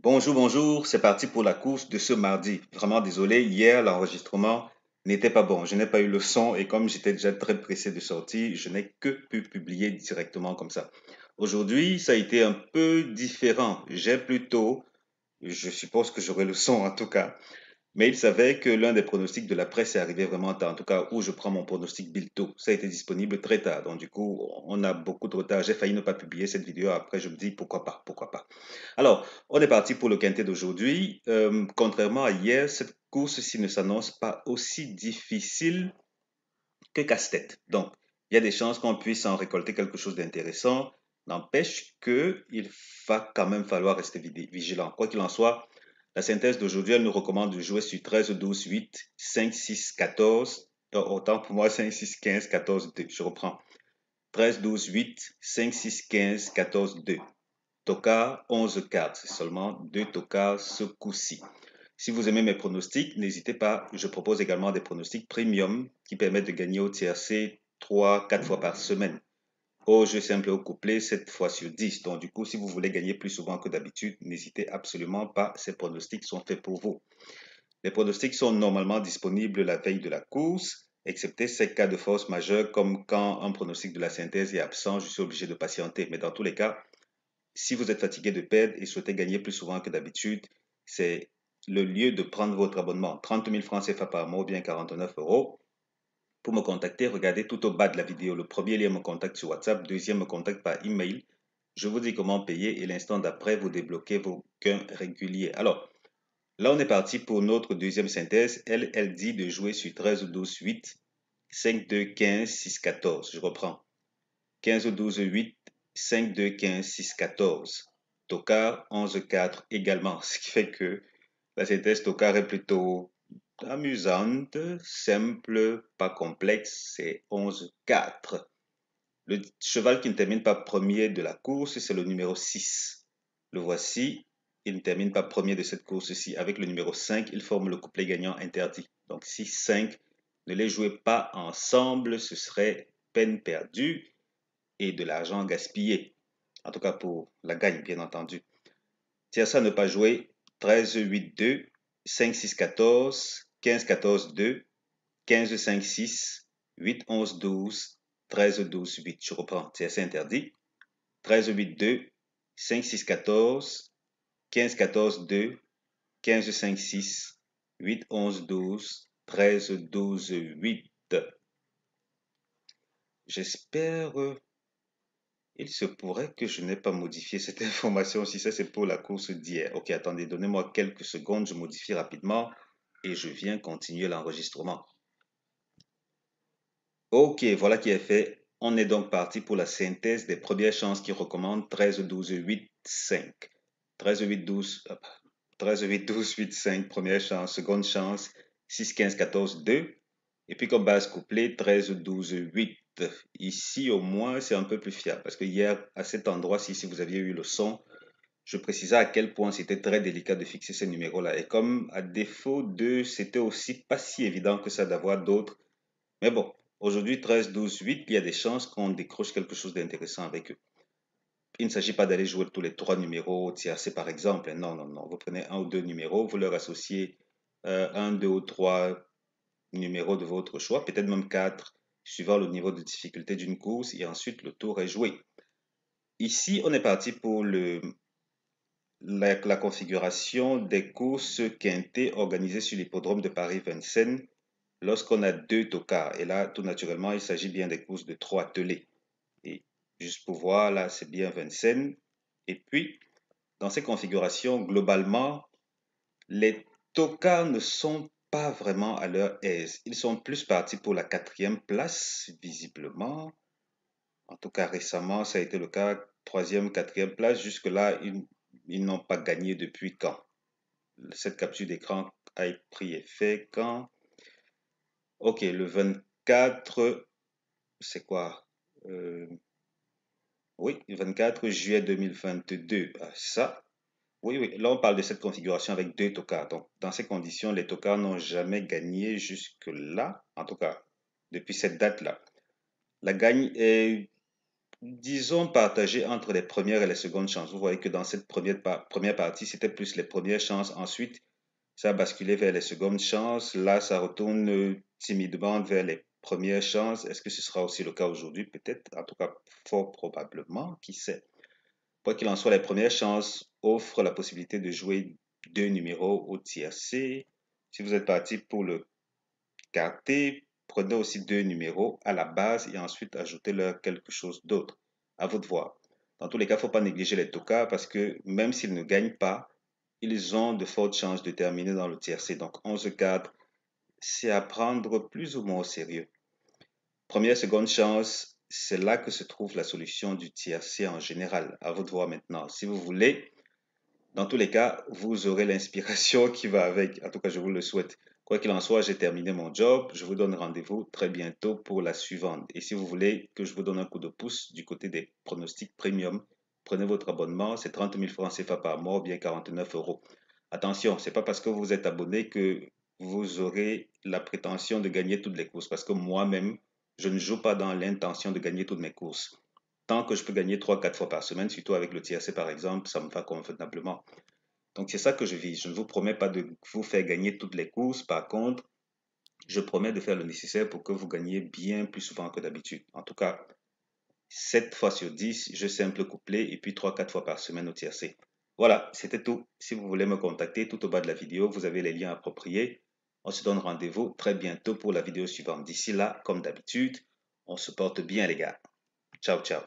Bonjour, bonjour, c'est parti pour la course de ce mardi. Vraiment désolé, hier l'enregistrement n'était pas bon. Je n'ai pas eu le son et comme j'étais déjà très pressé de sortir, je n'ai que pu publier directement comme ça. Aujourd'hui, ça a été un peu différent. J'ai plutôt, je suppose que j'aurai le son en tout cas, mais il savait que l'un des pronostics de la presse est arrivé vraiment tard, en tout cas où je prends mon pronostic Bilto. Ça a été disponible très tard, donc du coup, on a beaucoup de retard. J'ai failli ne pas publier cette vidéo. Après, je me dis pourquoi pas, pourquoi pas. Alors, on est parti pour le quintet d'aujourd'hui. Contrairement à hier, cette course-ci ne s'annonce pas aussi difficile que casse-tête. Donc, il y a des chances qu'on puisse en récolter quelque chose d'intéressant. N'empêche qu'il va quand même falloir rester vigilant. Quoi qu'il en soit, la synthèse d'aujourd'hui, elle nous recommande de jouer sur 13, 12, 8, 5, 6, 14. Autant pour moi, 5, 6, 15, 14, 2. Je reprends. 13, 12, 8, 5, 6, 15, 14, 2. Tocard, 11 cartes. C'est seulement 2 tocards ce coup-ci. Si vous aimez mes pronostics, n'hésitez pas. Je propose également des pronostics premium qui permettent de gagner au tiercé 3-4 fois par semaine. Au jeu simple et au couplet, 7 fois sur 10. Donc, du coup, si vous voulez gagner plus souvent que d'habitude, n'hésitez absolument pas. Ces pronostics sont faits pour vous. Les pronostics sont normalement disponibles la veille de la course, excepté ces cas de force majeure comme quand un pronostic de la synthèse est absent, je suis obligé de patienter. Mais dans tous les cas, si vous êtes fatigué de perdre et souhaitez gagner plus souvent que d'habitude, c'est le lieu de prendre votre abonnement. 30 000 francs CFA par mois ou bien 49 euros. Pour me contacter, regardez tout au bas de la vidéo. Le premier lien me contacte sur WhatsApp, deuxième me contacte par email. Je vous dis comment payer et l'instant d'après, vous débloquez vos gains réguliers. Alors, là, on est parti pour notre deuxième synthèse. Elle dit de jouer sur 13, 12, 8, 5, 2, 15, 6, 14. Je reprends. 15, 12, 8, 5, 2, 15, 6, 14. Tocard, 11, 4 également. Ce qui fait que la synthèse Tocard est plutôt amusante, simple, pas complexe. C'est 11, 4. Le cheval qui ne termine pas premier de la course, c'est le numéro 6. Le voici. Il ne termine pas premier de cette course-ci. Avec le numéro 5, il forme le couplet gagnant interdit. Donc 6, 5, ne les jouez pas ensemble, ce serait peine perdue et de l'argent gaspillé. En tout cas pour la gagne, bien entendu. Tierce à ne pas jouer 13, 8, 2, 5, 6, 14, 15, 14, 2, 15, 5, 6, 8, 11, 12, 13, 12, 8. Je reprends. Tierce interdit. 13, 8, 2, 5, 6, 14, 15, 14, 2, 15, 5, 6, 8, 11, 12, 13, 12, 8. J'espère il se pourrait que je n'ai pas modifié cette information. Si ça, c'est pour la course d'hier. Ok, attendez, donnez-moi quelques secondes. Je modifie rapidement et je viens continuer l'enregistrement. Ok, voilà qui est fait. On est donc parti pour la synthèse des premières chances qui recommandent 13, 12, 8, 5. 13, 8, 12, 13, 8, 12, 8, 5, première chance, seconde chance, 6, 15, 14, 2. Et puis comme base couplée, 13, 12, 8. Ici, au moins, c'est un peu plus fiable. Parce que hier, à cet endroit-ci, si vous aviez eu le son, je précisais à quel point c'était très délicat de fixer ces numéros-là. Et comme à défaut de, c'était aussi pas si évident que ça d'avoir d'autres. Mais bon, aujourd'hui, 13, 12, 8, il y a des chances qu'on décroche quelque chose d'intéressant avec eux. Il ne s'agit pas d'aller jouer tous les trois numéros tiercés, par exemple. Non, non, non. Vous prenez un ou deux numéros, vous leur associez un, deux ou trois numéros de votre choix, peut-être même quatre, suivant le niveau de difficulté d'une course, et ensuite le tour est joué. Ici, on est parti pour la configuration des courses quintées organisées sur l'hippodrome de Paris-Vincennes lorsqu'on a deux tocards. Et là, tout naturellement, il s'agit bien des courses de trois attelés. Et juste pour voir, là, c'est bien Vincennes. Et puis, dans ces configurations, globalement, les tocards ne sont pas vraiment à leur aise. Ils sont plus partis pour la quatrième place, visiblement. En tout cas, récemment, ça a été le cas. Troisième, quatrième place. Jusque-là, ils n'ont pas gagné depuis quand? Cette capture d'écran a pris effet quand? Ok, le 24, c'est quoi? Euh, oui, le 24 juillet 2022. Ah, ça, oui, oui, là on parle de cette configuration avec deux tocards. Donc, dans ces conditions, les tocards n'ont jamais gagné jusque-là, en tout cas, depuis cette date-là. La gagne est disons, partagé entre les premières et les secondes chances. Vous voyez que dans cette première partie, c'était plus les premières chances. Ensuite, ça a basculé vers les secondes chances. Là, ça retourne timidement vers les premières chances. Est-ce que ce sera aussi le cas aujourd'hui? Peut-être, en tout cas, fort probablement, qui sait. Quoi qu'il en soit, les premières chances offrent la possibilité de jouer deux numéros au tiercé. Si vous êtes parti pour le quarté, prenez aussi deux numéros à la base et ensuite ajoutez-leur quelque chose d'autre. À vous de voir. Dans tous les cas, il ne faut pas négliger les tocards parce que même s'ils ne gagnent pas, ils ont de fortes chances de terminer dans le tiercé. Donc 11-4, c'est à prendre plus ou moins au sérieux. Première, seconde chance, c'est là que se trouve la solution du tiercé en général. À vous de voir maintenant. Si vous voulez, dans tous les cas, vous aurez l'inspiration qui va avec. En tout cas, je vous le souhaite. Quoi qu'il en soit, j'ai terminé mon job. Je vous donne rendez-vous très bientôt pour la suivante. Et si vous voulez que je vous donne un coup de pouce du côté des pronostics premium, prenez votre abonnement. C'est 30 000 francs CFA par mois ou bien 49 euros. Attention, c'est pas parce que vous êtes abonné que vous aurez la prétention de gagner toutes les courses. Parce que moi-même, je ne joue pas dans l'intention de gagner toutes mes courses. Tant que je peux gagner 3-4 fois par semaine, surtout avec le TRC par exemple, ça me va convenablement. Donc c'est ça que je vise. Je ne vous promets pas de vous faire gagner toutes les courses. Par contre, je promets de faire le nécessaire pour que vous gagniez bien plus souvent que d'habitude. En tout cas, 7 fois sur 10, je simple couplet et puis 3-4 fois par semaine au TRC. Voilà, c'était tout. Si vous voulez me contacter, tout au bas de la vidéo, vous avez les liens appropriés. On se donne rendez-vous très bientôt pour la vidéo suivante. D'ici là, comme d'habitude, on se porte bien les gars. Ciao, ciao.